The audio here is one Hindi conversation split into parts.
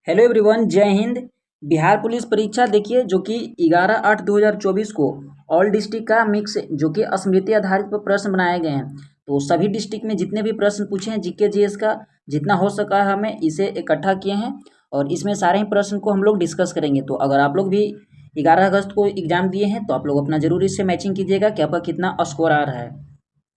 हेलो एवरीवन, जय हिंद। बिहार पुलिस परीक्षा देखिए जो कि 11/8/2024 को ऑल डिस्ट्रिक्ट का मिक्स जो कि स्मृति आधारित पर प्रश्न बनाए गए हैं। तो सभी डिस्ट्रिक्ट में जितने भी प्रश्न पूछे हैं जीके जीएस का जितना हो सका है हमें इसे इकट्ठा किए हैं और इसमें सारे ही प्रश्न को हम लोग डिस्कस करेंगे। तो अगर आप लोग भी 11 अगस्त को एग्जाम दिए हैं तो आप लोग अपना जरूर इससे मैचिंग कीजिएगा कि आपका कितना स्कोर आ रहा है।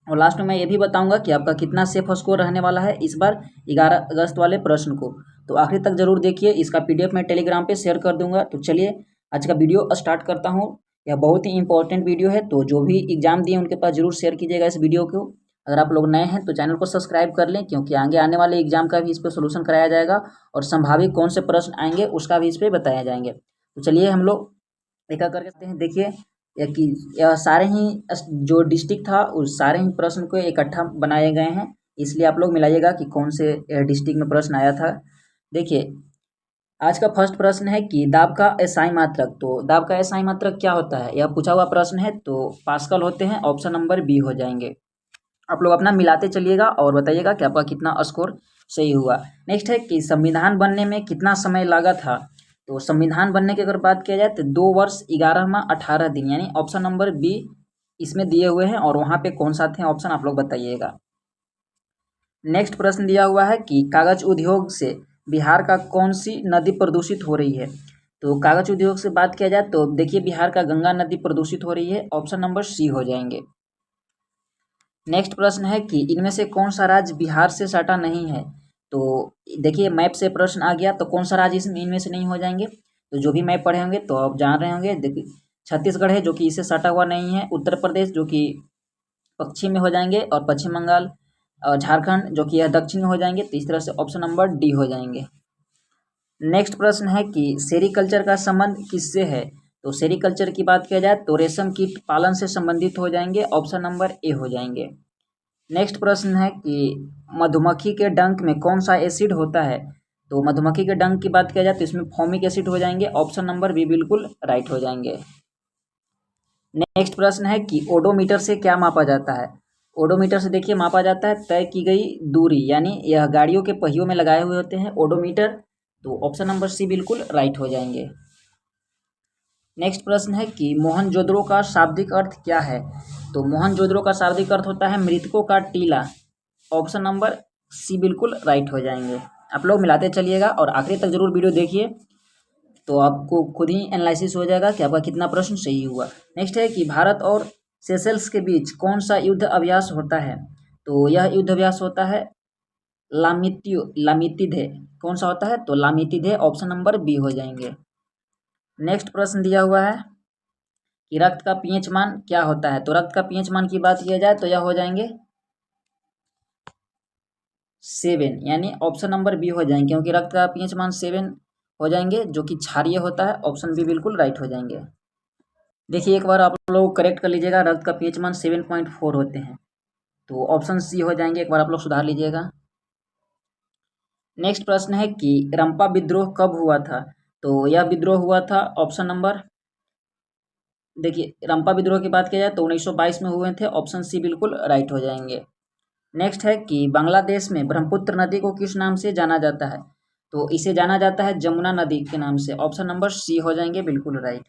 और लास्ट में मैं ये भी बताऊंगा कि आपका कितना सेफ स्कोर रहने वाला है इस बार 11 अगस्त वाले प्रश्न को। तो आखिरी तक जरूर देखिए, इसका पीडीएफ मैं टेलीग्राम पे शेयर कर दूंगा। तो चलिए आज का वीडियो स्टार्ट करता हूँ। यह बहुत ही इंपॉर्टेंट वीडियो है, तो जो भी एग्जाम दिए उनके पास जरूर शेयर कीजिएगा इस वीडियो को। अगर आप लोग नए हैं तो चैनल को सब्सक्राइब कर लें, क्योंकि आगे आने वाले एग्जाम का भी इस पर सोल्यूशन कराया जाएगा और संभावित कौन से प्रश्न आएंगे उसका भी इस पर बताया जाएंगे। तो चलिए हम लोग एक एक करके देखते हैं। देखिए कि यह सारे ही जो डिस्ट्रिक्ट था उस सारे ही प्रश्न को इकट्ठा बनाए गए हैं, इसलिए आप लोग मिलाइएगा कि कौन से डिस्ट्रिक्ट में प्रश्न आया था। देखिए आज का फर्स्ट प्रश्न है कि दाब का एसआई मात्रक। तो दाब का एसआई मात्रक क्या होता है, यह पूछा हुआ प्रश्न है। तो पास्कल होते हैं, ऑप्शन नंबर बी हो जाएंगे। आप लोग अपना मिलाते चलिएगा और बताइएगा कि आपका कितना स्कोर सही हुआ। नेक्स्ट है कि संविधान बनने में कितना समय लगा था। तो संविधान बनने की अगर बात किया जाए तो 2 वर्ष 11 माह 18 दिन, यानी ऑप्शन नंबर बी इसमें दिए हुए हैं। और वहाँ पे कौन सा थे ऑप्शन आप लोग बताइएगा। नेक्स्ट प्रश्न दिया हुआ है कि कागज उद्योग से बिहार का कौन सी नदी प्रदूषित हो रही है। तो कागज उद्योग से बात किया जाए तो देखिए बिहार का गंगा नदी प्रदूषित हो रही है, ऑप्शन नंबर सी हो जाएंगे। नेक्स्ट प्रश्न है कि इनमें से कौन सा राज्य बिहार से सटा नहीं है। तो देखिए मैप से प्रश्न आ गया तो कौन सा राज्य इसमें इनमें से नहीं हो जाएंगे। तो जो भी मैप पढ़े होंगे तो आप जान रहे होंगे। देखिए छत्तीसगढ़ है जो कि इससे सटा हुआ नहीं है, उत्तर प्रदेश जो कि पश्चिम में हो जाएंगे, और पश्चिम बंगाल और झारखंड जो कि यह दक्षिण में हो जाएंगे। तो इस तरह से ऑप्शन नंबर डी हो जाएंगे। नेक्स्ट प्रश्न है कि सेरीकल्चर का संबंध किससे है। तो सेरीकल्चर की बात किया जाए तो रेशम कीट पालन से संबंधित हो जाएंगे, ऑप्शन नंबर ए हो जाएंगे। नेक्स्ट प्रश्न है कि मधुमक्खी के डंक में कौन सा एसिड होता है। तो मधुमक्खी के डंक की बात किया जाए तो इसमें फॉर्मिक एसिड हो जाएंगे, ऑप्शन नंबर बी बिल्कुल राइट हो जाएंगे। नेक्स्ट प्रश्न है कि ओडोमीटर से क्या मापा जाता है। ओडोमीटर से देखिए मापा जाता है तय की गई दूरी, यानी यह गाड़ियों के पहियों में लगाए हुए होते हैं ओडोमीटर। तो ऑप्शन नंबर सी बिल्कुल राइट हो जाएंगे। नेक्स्ट प्रश्न है कि मोहनजोदड़ो का शाब्दिक अर्थ क्या है। तो मोहनजोदड़ो का शाब्दिक अर्थ होता है मृतकों का टीला, ऑप्शन नंबर सी बिल्कुल राइट हो जाएंगे। आप लोग मिलाते चलिएगा और आखिरी तक जरूर वीडियो देखिए, तो आपको खुद ही एनालिसिस हो जाएगा कि आपका कितना प्रश्न सही हुआ। नेक्स्ट है कि भारत और सेशल्स के बीच कौन सा युद्ध अभ्यास होता है। तो यह युद्ध अभ्यास होता है लामितिधे। कौन सा होता है, तो लामितिधे, ऑप्शन नंबर बी हो जाएंगे। नेक्स्ट प्रश्न दिया हुआ है कि रक्त का पीएच मान क्या होता है। तो रक्त का पीएच मान की बात किया जाए तो यह हो जाएंगे 7, यानी ऑप्शन नंबर बी हो जाएंगे, क्योंकि रक्त का पीएच मान 7 हो जाएंगे जो कि क्षारीय होता है, ऑप्शन बी बिल्कुल राइट हो जाएंगे। देखिए एक बार आप लोग करेक्ट कर लीजिएगा, रक्त का पीएच मान 7.4 होते हैं, तो ऑप्शन सी हो जाएंगे। एक बार आप लोग सुधार लीजिएगा। नेक्स्ट प्रश्न है कि रंपा विद्रोह कब हुआ था। तो यह विद्रोह हुआ था ऑप्शन नंबर, देखिए रंपा विद्रोह की बात की जाए तो 1922 में हुए थे, ऑप्शन सी बिल्कुल राइट हो जाएंगे। नेक्स्ट है कि बांग्लादेश में ब्रह्मपुत्र नदी को किस नाम से जाना जाता है। तो इसे जाना जाता है जमुना नदी के नाम से, ऑप्शन नंबर सी हो जाएंगे बिल्कुल राइट।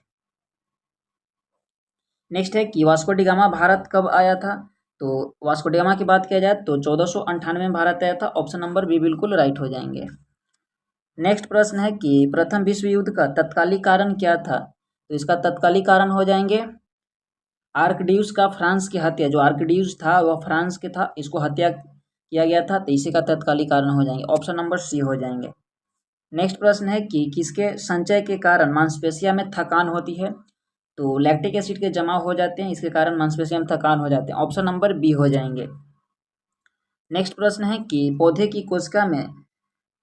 नेक्स्ट है कि वास्को डी गामा भारत कब आया था। तो वास्को डी गामा की बात किया जाए तो 1498 में भारत आया था, ऑप्शन नंबर बी बिल्कुल राइट हो जाएंगे। नेक्स्ट प्रश्न है कि प्रथम विश्व युद्ध का तत्कालिक कारण क्या था। तो इसका तत्कालिक कारण हो जाएंगे आर्कड्यूस का फ्रांस की हत्या। जो आर्कड्यूस था वह फ्रांस के था, इसको हत्या किया गया था, तो इसी का तत्कालिक कारण हो जाएंगे, ऑप्शन नंबर सी हो जाएंगे। नेक्स्ट प्रश्न है कि किसके संचय के कारण मांसपेशिया में थकान होती है। तो लैक्टिक एसिड के जमा हो जाते हैं, इसके कारण मांसपेशिया में थकान हो जाते हैं, ऑप्शन नंबर बी हो जाएंगे। नेक्स्ट प्रश्न है कि पौधे की कोशिका में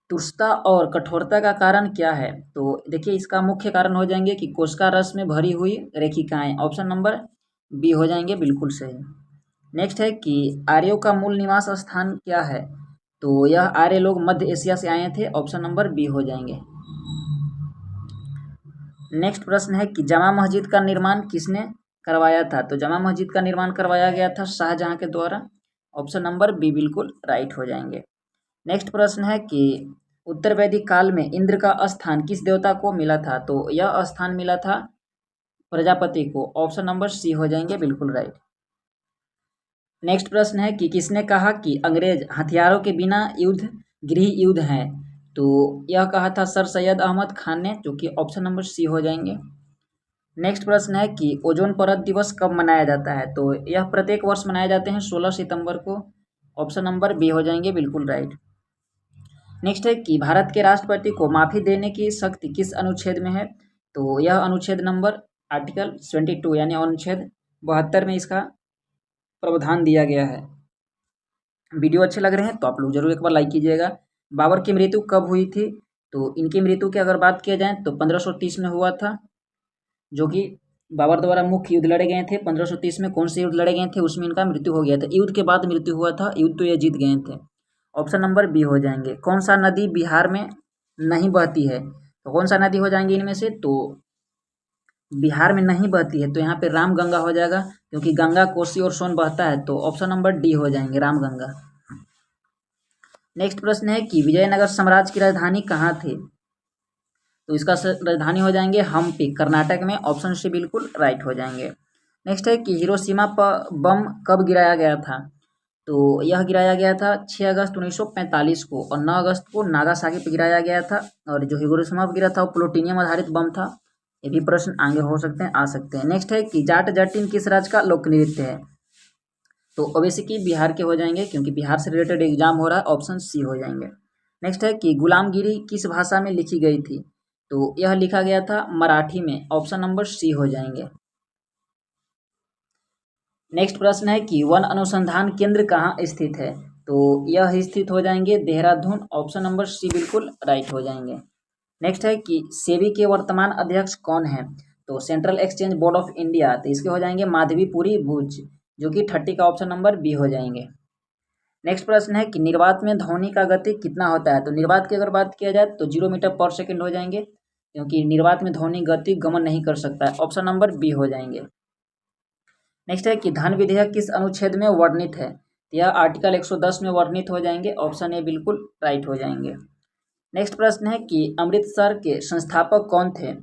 तुरसता और कठोरता का कारण क्या है। तो देखिए इसका मुख्य कारण हो जाएंगे कि कोशिका रस में भरी हुई रेखिकाएं, ऑप्शन नंबर बी हो जाएंगे बिल्कुल सही। नेक्स्ट है कि आर्यों का मूल निवास स्थान क्या है। तो यह आर्य लोग मध्य एशिया से आए थे, ऑप्शन नंबर बी हो जाएंगे। नेक्स्ट प्रश्न है कि जामा मस्जिद का निर्माण किसने करवाया था। तो जामा मस्जिद का निर्माण करवाया गया था शाहजहां के द्वारा, ऑप्शन नंबर बी बिल्कुल राइट हो जाएंगे। नेक्स्ट प्रश्न है कि उत्तर वैदिक काल में इंद्र का स्थान किस देवता को मिला था? तो यह स्थान मिला था प्रजापति को। ऑप्शन नंबर सी हो जाएंगे बिल्कुल राइट। नेक्स्ट प्रश्न है कि किसने कहा कि अंग्रेज हथियारों के बिना युद्ध गृह युद्ध है? तो यह कहा था सर सैयद अहमद खान ने, जो कि ऑप्शन नंबर सी हो जाएंगे। नेक्स्ट प्रश्न है कि ओजोन परत दिवस कब मनाया जाता है? तो यह प्रत्येक वर्ष मनाए जाते हैं 16 सितंबर को। ऑप्शन नंबर बी हो जाएंगे बिल्कुल राइट। नेक्स्ट है कि भारत के राष्ट्रपति को माफी देने की शक्ति किस अनुच्छेद में है? तो यह अनुच्छेद नंबर आर्टिकल 72 यानी अनुच्छेद 72 में इसका प्रावधान दिया गया है। वीडियो अच्छे लग रहे हैं तो आप लोग जरूर एक बार लाइक कीजिएगा। बाबर की मृत्यु कब हुई थी? तो इनकी मृत्यु की अगर बात किया जाए तो 1530 में हुआ था, जो कि बाबर द्वारा मुख्य युद्ध लड़े गए थे। 1530 में कौन से युद्ध लड़े गए थे उसमें इनका मृत्यु हो गया था। युद्ध के बाद मृत्यु हुआ था, युद्ध तो ये जीत गए थे। ऑप्शन नंबर बी हो जाएंगे। कौन सा नदी बिहार में नहीं बहती है? तो कौन सा नदी हो जाएंगे इनमें से? तो बिहार में नहीं बहती है तो यहाँ पे रामगंगा हो जाएगा, क्योंकि गंगा कोसी और सोन बहता है। तो ऑप्शन नंबर डी हो जाएंगे रामगंगा। नेक्स्ट प्रश्न है कि विजयनगर साम्राज्य की राजधानी कहाँ थी? तो इसका राजधानी हो जाएंगे हम्पी, कर्नाटक में। ऑप्शन सी बिल्कुल राइट हो जाएंगे। नेक्स्ट है कि हिरोशिमा पर बम कब गिराया गया था? तो यह गिराया गया था 6 अगस्त 1945 को, और 9 अगस्त को नागासाकी पर गिराया गया था। और जो हिरोशिमा पर गिरा था वो प्लूटोनियम आधारित बम था। ये भी प्रश्न आगे हो सकते हैं, आ सकते हैं। नेक्स्ट है कि जाट जटिन किस राज्य का लोक नृत्य है? तो ओवैसी की बिहार के हो जाएंगे, क्योंकि बिहार से रिलेटेड एग्जाम हो रहा है। ऑप्शन सी हो जाएंगे। नेक्स्ट है कि गुलामगिरी किस भाषा में लिखी गई थी? तो यह लिखा गया था मराठी में। ऑप्शन नंबर सी हो जाएंगे। नेक्स्ट प्रश्न है कि वन अनुसंधान केंद्र कहाँ स्थित है? तो यह स्थित हो जाएंगे देहरादून। ऑप्शन नंबर सी बिल्कुल राइट हो जाएंगे। नेक्स्ट है कि सेबी के वर्तमान अध्यक्ष कौन है? तो central exchange board of India, तो इसके हो जाएंगे माधवीपुरी बुच, जो कि 30 का ऑप्शन नंबर बी हो जाएंगे। नेक्स्ट प्रश्न है कि निर्वात में ध्वनि का गति कितना होता है? तो निर्वात की अगर बात किया जाए तो 0 मीटर पर सेकेंड हो जाएंगे, क्योंकि निर्वात में ध्वनि गति गमन नहीं कर सकता है। ऑप्शन नंबर बी हो जाएंगे। नेक्स्ट है कि धन विधेयक किस अनुच्छेद में वर्णित है? यह आर्टिकल 110 में वर्णित हो जाएंगे। ऑप्शन ए बिल्कुल राइट हो जाएंगे। नेक्स्ट प्रश्न है कि अमृतसर के संस्थापक कौन थे?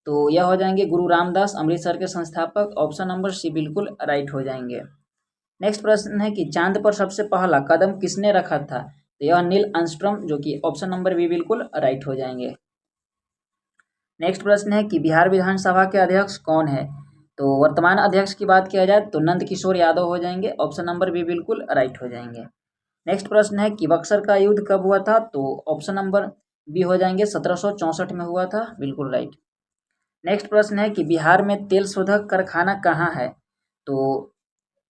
तो यह हो जाएंगे गुरु रामदास, अमृतसर के संस्थापक। ऑप्शन नंबर सी बिल्कुल राइट हो जाएंगे। नेक्स्ट प्रश्न है कि चांद पर सबसे पहला कदम किसने रखा था? तो यह नील आर्मस्ट्रांग, जो कि ऑप्शन नंबर बी बिल्कुल राइट हो जाएंगे। नेक्स्ट प्रश्न है कि बिहार विधानसभा के अध्यक्ष कौन है? तो वर्तमान अध्यक्ष की बात किया जाए तो नंद किशोर यादव हो जाएंगे। ऑप्शन नंबर बी बिल्कुल राइट हो जाएंगे। नेक्स्ट प्रश्न है कि बक्सर का युद्ध कब हुआ था? तो ऑप्शन नंबर बी हो जाएंगे 1764 में हुआ था, बिल्कुल राइट। नेक्स्ट प्रश्न है कि बिहार में तेल शोधक कारखाना कहाँ है? तो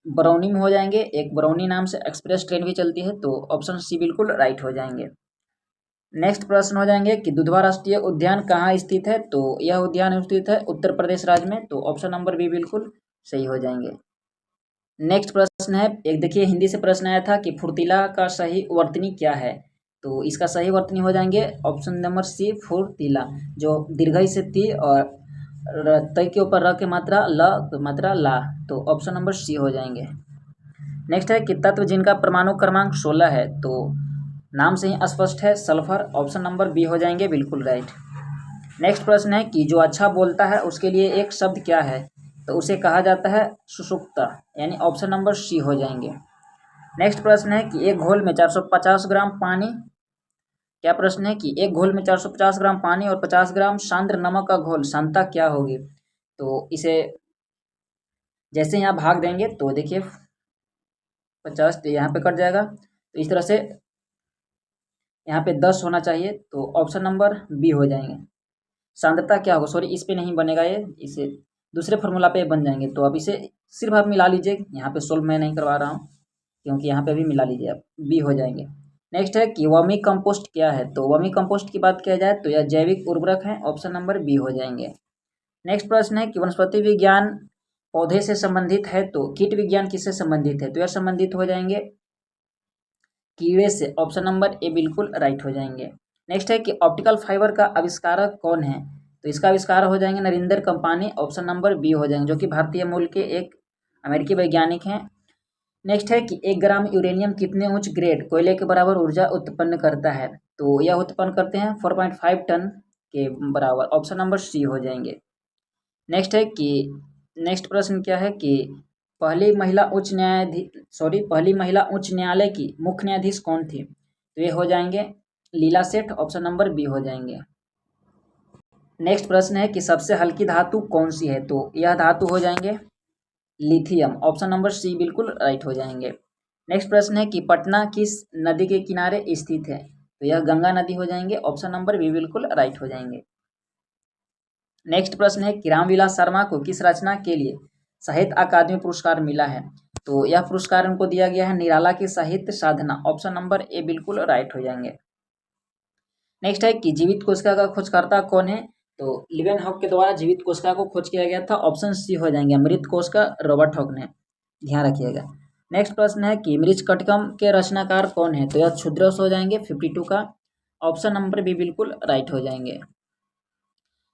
बरौनी में हो जाएंगे। एक बरौनी नाम से एक्सप्रेस ट्रेन भी चलती है। तो ऑप्शन सी बिल्कुल राइट हो जाएंगे। नेक्स्ट प्रश्न हो जाएंगे कि दुधवा राष्ट्रीय उद्यान कहाँ स्थित है? तो यह उद्यान स्थित है उत्तर प्रदेश राज्य में। तो ऑप्शन नंबर बी बिल्कुल सही हो जाएंगे। नेक्स्ट प्रश्न है, एक देखिए हिंदी से प्रश्न आया था कि फुर्तीला का सही वर्तनी क्या है? तो इसका सही वर्तनी हो जाएंगे ऑप्शन नंबर सी फुर्तीला, जो दीर्घई से ती और तय के ऊपर र के मात्रा ल मात्रा ला। तो ऑप्शन नंबर सी हो जाएंगे। नेक्स्ट है कि तत्व जिनका परमाणु क्रमांक 16 है, तो नाम से ही स्पष्ट है सल्फर। ऑप्शन नंबर बी हो जाएंगे बिल्कुल राइट। नेक्स्ट प्रश्न है कि जो अच्छा बोलता है उसके लिए एक शब्द क्या है? तो उसे कहा जाता है सुषुप्ता, यानी ऑप्शन नंबर सी हो जाएंगे। नेक्स्ट प्रश्न है कि एक घोल में 450 ग्राम पानी, क्या प्रश्न है कि एक घोल में 450 ग्राम पानी और 50 ग्राम सांद्र नमक का घोल सांद्रता क्या होगी? तो इसे जैसे यहाँ भाग देंगे तो देखिए 50 यहाँ पे कट जाएगा, तो इस तरह से यहाँ पे 10 होना चाहिए। तो ऑप्शन नंबर बी हो जाएंगे। सांद्रता क्या होगा, सॉरी इस पे नहीं बनेगा, ये इसे दूसरे फार्मूला पे बन जाएंगे। तो अब इसे सिर्फ आप मिला लीजिए, यहाँ पे सोल्व मैं नहीं करवा रहा हूँ, क्योंकि यहाँ पे भी मिला लीजिए आप, बी हो जाएंगे। नेक्स्ट है कि वर्मी कंपोस्ट क्या है? तो वर्मी कंपोस्ट की बात किया जाए तो यह जैविक उर्वरक है। ऑप्शन नंबर बी हो जाएंगे। नेक्स्ट प्रश्न है कि वनस्पति विज्ञान पौधे से संबंधित है, तो कीट विज्ञान किससे संबंधित है? तो यह संबंधित हो जाएंगे कीड़े से। ऑप्शन नंबर ए बिल्कुल राइट हो जाएंगे। नेक्स्ट है कि ऑप्टिकल फाइबर का आविष्कारक कौन है? तो इसका आविष्कार हो जाएंगे Narendra Kampani. Option number B हो जाएंगे, जो कि भारतीय मूल के एक अमेरिकी वैज्ञानिक हैं। नेक्स्ट है कि 1 ग्राम यूरेनियम कितने उच्च ग्रेड कोयले के बराबर ऊर्जा उत्पन्न करता है? तो यह उत्पन्न करते हैं 4.5 टन के बराबर। ऑप्शन नंबर सी हो जाएंगे। नेक्स्ट प्रश्न क्या है कि पहली महिला उच्च न्यायालय की मुख्य न्यायाधीश कौन थी? तो ये हो जाएंगे लीला सेठ। ऑप्शन नंबर बी हो जाएंगे। नेक्स्ट प्रश्न है कि सबसे हल्की धातु कौन सी है? तो यह धातु हो जाएंगे लिथियम। ऑप्शन नंबर सी बिल्कुल राइट हो जाएंगे। नेक्स्ट प्रश्न है कि पटना किस नदी के किनारे स्थित है? तो यह गंगा नदी हो जाएंगे। ऑप्शन नंबर बी बिल्कुल राइट हो जाएंगे। नेक्स्ट प्रश्न है कि रामविलास शर्मा को किस रचना के लिए साहित्य अकादमी पुरस्कार मिला है? तो यह पुरस्कार उनको दिया गया है निराला की साहित्य साधना। ऑप्शन नंबर ए बिल्कुल राइट हो जाएंगे। नेक्स्ट है कि जीवित कोशिका का खोजकर्ता कौन है? तो लिवेनहॉक के द्वारा जीवित कोशिका को खोज किया गया था। ऑप्शन सी हो जाएंगे मृत कोशिका रॉबर्ट हॉक ने। ध्यान रखिएगा। नेक्स्ट प्रश्न है कि मृच्छकटिकम के रचनाकार कौन है? तो यह क्षुद्रस हो जाएंगे 52 का। ऑप्शन नंबर बी बिल्कुल राइट हो जाएंगे।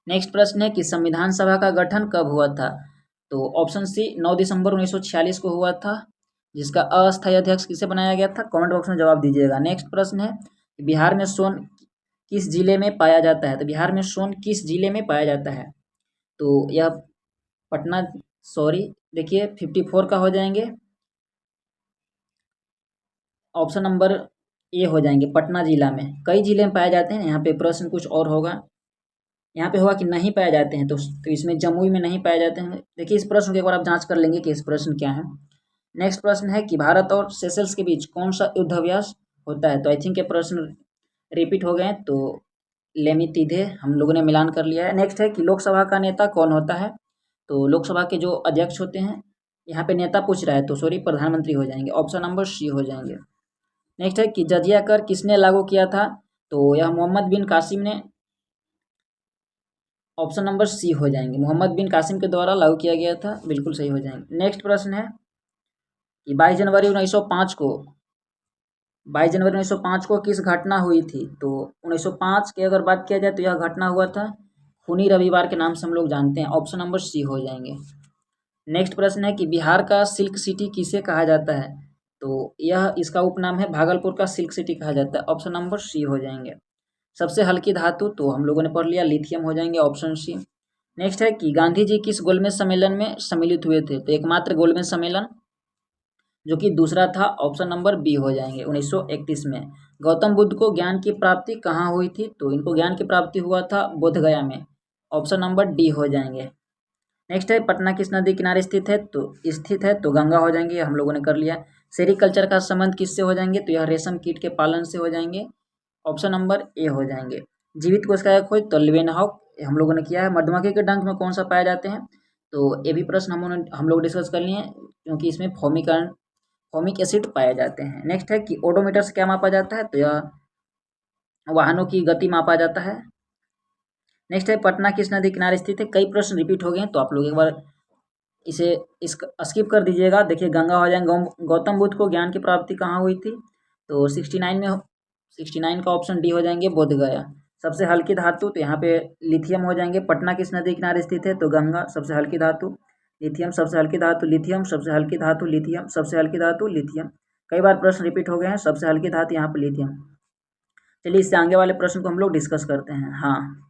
नेक्स्ट प्रश्न है कि संविधान सभा का गठन कब हुआ था? तो ऑप्शन सी 9 दिसंबर 1946 को हुआ था, जिसका अस्थायी अध्यक्ष किसे बनाया गया था? कमेंट बॉक्स में जवाब दीजिएगा। नेक्स्ट प्रश्न है बिहार में सोन किस जिले में पाया जाता है? तो बिहार में सोन किस जिले में पाया जाता है? तो यह पटना देखिए 54 का हो जाएंगे। ऑप्शन नंबर ए हो जाएंगे पटना जिला में। कई जिले में पाए जाते हैं, यहाँ पे प्रश्न कुछ और होगा। यहाँ पे होगा कि नहीं पाए जाते हैं, तो इसमें जमुई में नहीं पाए जाते हैं। देखिए इस प्रश्न के एक बार आप जांच कर लेंगे कि इस प्रश्न क्या है। नेक्स्ट प्रश्न है कि भारत और सेशल्स के बीच कौन सा युद्धाभ्यास होता है? तो आई थिंक ये प्रश्न रिपीट हो गए, तो लेमितीधे हम लोगों ने मिलान कर लिया है। नेक्स्ट है कि लोकसभा का नेता कौन होता है? तो लोकसभा के जो अध्यक्ष होते हैं, यहाँ पे नेता पूछ रहा है तो प्रधानमंत्री हो जाएंगे। ऑप्शन नंबर सी हो जाएंगे। नेक्स्ट है कि जजिया कर किसने लागू किया था? तो यह मोहम्मद बिन कासिम ने। ऑप्शन नंबर सी हो जाएंगे मोहम्मद बिन कासिम के द्वारा लागू किया गया था। बिल्कुल सही हो जाएंगे। नेक्स्ट प्रश्न है कि 22 जनवरी 1905 को किस घटना हुई थी? तो 1905 की अगर बात किया जाए तो यह घटना हुआ था खूनी रविवार के नाम से हम लोग जानते हैं। ऑप्शन नंबर सी हो जाएंगे। नेक्स्ट प्रश्न है कि बिहार का सिल्क सिटी किसे कहा जाता है? तो यह इसका उपनाम है भागलपुर का सिल्क सिटी कहा जाता है। ऑप्शन नंबर सी हो जाएंगे। सबसे हल्की धातु तो हम लोगों ने पढ़ लिया लिथियम हो जाएंगे। Option C. नेक्स्ट है कि गांधी जी किस गोलमेज सम्मेलन में सम्मिलित हुए थे? तो एकमात्र गोलमेज सम्मेलन, जो कि दूसरा था। ऑप्शन नंबर बी हो जाएंगे 1931 में। गौतम बुद्ध को ज्ञान की प्राप्ति कहाँ हुई थी? तो इनको ज्ञान की प्राप्ति हुआ था बोधगया में। ऑप्शन नंबर डी हो जाएंगे। नेक्स्ट है पटना किस नदी किनारे स्थित है? तो गंगा हो जाएंगे, हम लोगों ने कर लिया। सेरिकल्चर का संबंध किससे हो जाएंगे? तो यह रेशम कीट के पालन से हो जाएंगे। ऑप्शन नंबर ए हो जाएंगे। जीवित कोशिका का खोज तो लिवेनहॉक हम लोगों ने किया है। मधुमक्खी के डंक में कौन सा पाए जाते हैं? तो ये भी प्रश्न हम लोग डिस्कस कर लिए, क्योंकि इसमें फॉर्मिक एसिड पाए जाते हैं। नेक्स्ट है कि ओडोमीटर से क्या मापा जाता है? तो यह वाहनों की गति मापा जाता है। नेक्स्ट है पटना किस नदी किनारे स्थित है? कई प्रश्न रिपीट हो गए, तो आप लोग एक बार इसे स्किप कर दीजिएगा। देखिए गंगा हो जाएंगे। गौतम बुद्ध को ज्ञान की प्राप्ति कहाँ हुई थी? तो 69 का ऑप्शन डी हो जाएंगे बोधगया। सबसे हल्की धातु तो यहाँ पे लिथियम हो जाएंगे। पटना किस नदी किनारे स्थित है? तो गंगा। सबसे हल्की धातु लिथियम, सबसे हल्की धातु लिथियम, सबसे हल्की धातु लिथियम, सबसे हल्की धातु लिथियम। कई बार प्रश्न रिपीट हो गए हैं। सबसे हल्की धातु यहाँ पे लिथियम। चलिए इससे आगे वाले प्रश्न को हम लोग डिस्कस करते हैं। हाँ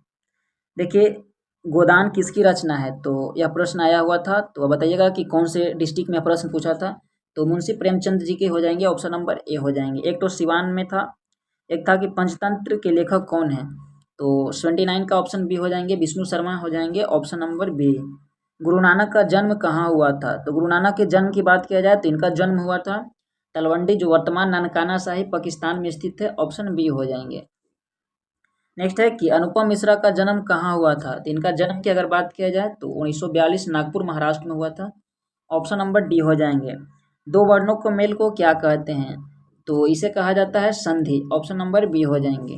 देखिए गोदान किसकी रचना है? तो यह प्रश्न आया हुआ था, तो बताइएगा कि कौन से डिस्ट्रिक्ट में प्रश्न पूछा था। तो मुंशी प्रेमचंद जी के हो जाएंगे। ऑप्शन नंबर ए हो जाएंगे। एक तो सिवान में था, एक था कि पंचतंत्र के लेखक कौन है? तो 79 का ऑप्शन बी हो जाएंगे विष्णु शर्मा हो जाएंगे। Option number B. Guru Nanak का जन्म कहाँ हुआ था? तो गुरु नानक के जन्म की बात किया जाए तो इनका जन्म हुआ था तलवंडी, जो वर्तमान ननकाना साहिब पाकिस्तान में स्थित है। ऑप्शन बी हो जाएंगे। नेक्स्ट है कि अनुपम मिश्रा का जन्म कहाँ हुआ था? तो इनका जन्म की अगर बात किया जाए तो 1942 नागपुर महाराष्ट्र में हुआ था। ऑप्शन नंबर डी हो जाएंगे। दो वर्णों को मेल को क्या कहते हैं? तो इसे कहा जाता है संधि। ऑप्शन नंबर बी हो जाएंगे।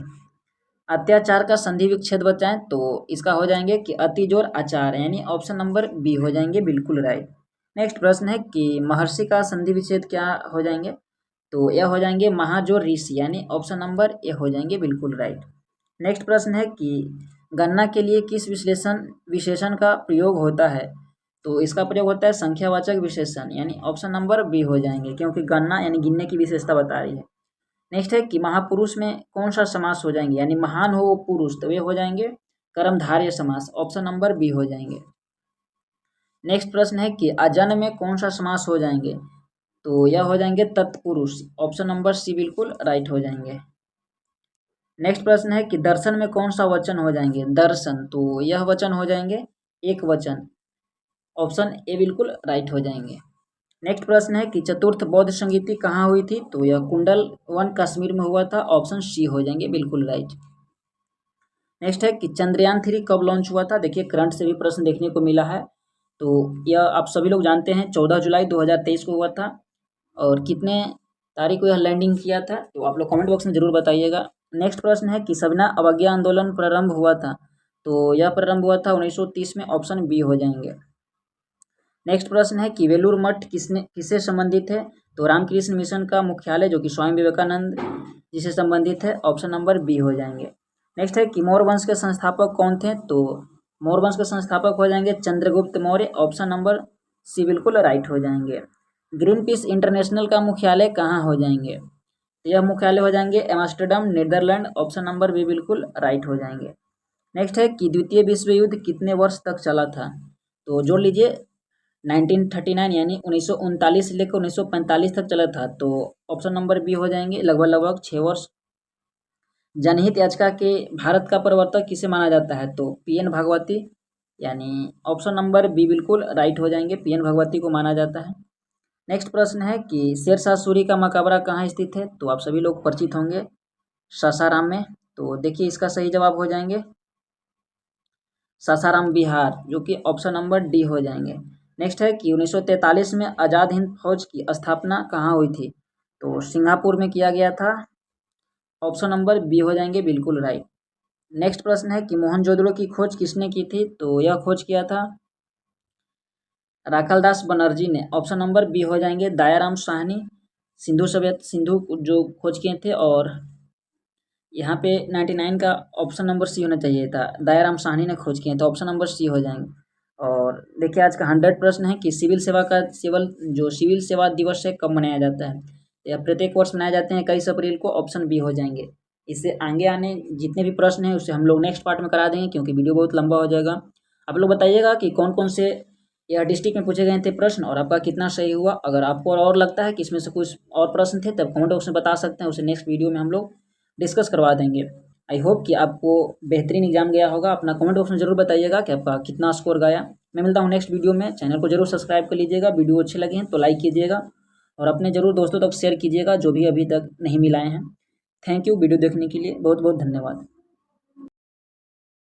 अत्याचार का संधि विच्छेद बताएं, तो इसका हो जाएंगे कि अतिजोर आचार, यानी ऑप्शन नंबर बी हो जाएंगे बिल्कुल राइट। नेक्स्ट प्रश्न है कि महर्षि का संधि विच्छेद क्या हो जाएंगे? तो यह हो जाएंगे महाजोर ऋषि, यानी ऑप्शन नंबर ए हो जाएंगे बिल्कुल राइट। नेक्स्ट प्रश्न है कि गणना के लिए किस विशेषण का प्रयोग होता है? तो इसका प्रयोग होता है संख्यावाचक विशेषण, यानी ऑप्शन नंबर बी हो जाएंगे, क्योंकि गणना यानी गिनने की विशेषता बता रही है। नेक्स्ट है कि महापुरुष में कौन सा समास हो जाएंगे, यानी महान हो वो पुरुष तो वे हो जाएंगे कर्मधारय समास, ऑप्शन नंबर बी हो जाएंगे। नेक्स्ट प्रश्न है कि अजन में कौन सा समास हो जाएंगे, तो यह हो जाएंगे तत्पुरुष, ऑप्शन नंबर सी बिल्कुल राइट हो जाएंगे। नेक्स्ट प्रश्न है कि दर्शन में कौन सा वचन हो जाएंगे, दर्शन, तो यह वचन हो जाएंगे एक वचन, ऑप्शन ए बिल्कुल राइट हो जाएंगे। नेक्स्ट प्रश्न है कि चतुर्थ बौद्ध संगीति कहाँ हुई थी, तो यह कुंडल वन कश्मीर में हुआ था, ऑप्शन सी हो जाएंगे बिल्कुल राइट। नेक्स्ट है कि चंद्रयान 3 कब लॉन्च हुआ था, देखिए करंट से भी प्रश्न देखने को मिला है, तो यह आप सभी लोग जानते हैं 14 जुलाई 2023 को हुआ था। और कितने तारीख को यह लैंडिंग किया था, तो आप लोग कमेंट बॉक्स में जरूर बताइएगा। नेक्स्ट प्रश्न है कि सविनय अवज्ञा आंदोलन प्रारंभ हुआ था, तो यह प्रारंभ हुआ था 1930 में, ऑप्शन बी हो जाएंगे। नेक्स्ट प्रश्न है कि वेलूर मठ किससे संबंधित है, तो रामकृष्ण मिशन का मुख्यालय जो कि स्वामी विवेकानंद जिसे संबंधित है, ऑप्शन नंबर बी हो जाएंगे। नेक्स्ट है कि मौर्य वंश के संस्थापक कौन थे, तो मौर्य वंश के संस्थापक हो जाएंगे Chandragupta Maurya, option number C बिल्कुल राइट हो जाएंगे। ग्रीन पीस इंटरनेशनल का मुख्यालय कहाँ हो जाएंगे, तो यह मुख्यालय हो जाएंगे Amsterdam Netherland, option number B बिल्कुल राइट हो जाएंगे। नेक्स्ट है कि द्वितीय विश्व युद्ध कितने वर्ष तक चला था, तो जोड़ लीजिए 1939 यानी 1939 से लेकर 1945 तक चला था, तो ऑप्शन नंबर बी हो जाएंगे लगभग 6 वर्ष। जनहित याचिका के भारत का प्रवर्तक किसे माना जाता है, तो पीएन भागवती, यानी ऑप्शन नंबर बी बिल्कुल राइट हो जाएंगे, पीएन भागवती को माना जाता है। नेक्स्ट प्रश्न है कि शेरशाह सूरी का मकबरा कहाँ स्थित है, तो आप सभी लोग परिचित होंगे सासाराम में, तो देखिए इसका सही जवाब हो जाएंगे सासाराम बिहार, जो कि ऑप्शन नंबर डी हो जाएंगे। नेक्स्ट है कि 1943 में आज़ाद हिंद फौज की स्थापना कहाँ हुई थी, तो सिंगापुर में किया गया था, ऑप्शन नंबर बी हो जाएंगे बिल्कुल राइट। नेक्स्ट प्रश्न है कि मोहनजोदड़ो की खोज किसने की थी, तो यह खोज किया था राखालदास बनर्जी ने, ऑप्शन नंबर बी हो जाएंगे दयाराम साहनी, सिंधु जो खोज किए थे, और यहाँ पे 99 का ऑप्शन नंबर सी होना चाहिए था, दयाराम साहनी ने खोज किए, तो ऑप्शन नंबर सी हो जाएंगे। और देखिए आज का 100 प्रश्न है कि सिविल सेवा दिवस है कब मनाया जाता है, यह प्रत्येक वर्ष मनाए जाते हैं 21 अप्रैल को, ऑप्शन बी हो जाएंगे। इससे आगे आने जितने भी प्रश्न हैं उसे हम लोग नेक्स्ट पार्ट में करा देंगे, क्योंकि वीडियो बहुत लंबा हो जाएगा। आप लोग बताइएगा कि कौन कौन से यह डिस्ट्रिक्ट में पूछे गए थे प्रश्न और आपका कितना सही हुआ। अगर आपको और लगता है कि इसमें से कुछ और प्रश्न थे तब कमेंट बॉक्स में बता सकते हैं, उसे नेक्स्ट वीडियो में हम लोग डिस्कस करवा देंगे। आई होप कि आपको बेहतरीन एग्जाम गया होगा। अपना कमेंट बॉक्स में जरूर बताइएगा कि आपका कितना स्कोर गया। मैं मिलता हूँ नेक्स्ट वीडियो में। चैनल को जरूर सब्सक्राइब कर लीजिएगा, वीडियो अच्छे लगे हैं तो लाइक कीजिएगा और अपने जरूर दोस्तों तक शेयर कीजिएगा जो भी अभी तक नहीं मिलाए हैं। थैंक यू वीडियो देखने के लिए, बहुत बहुत धन्यवाद।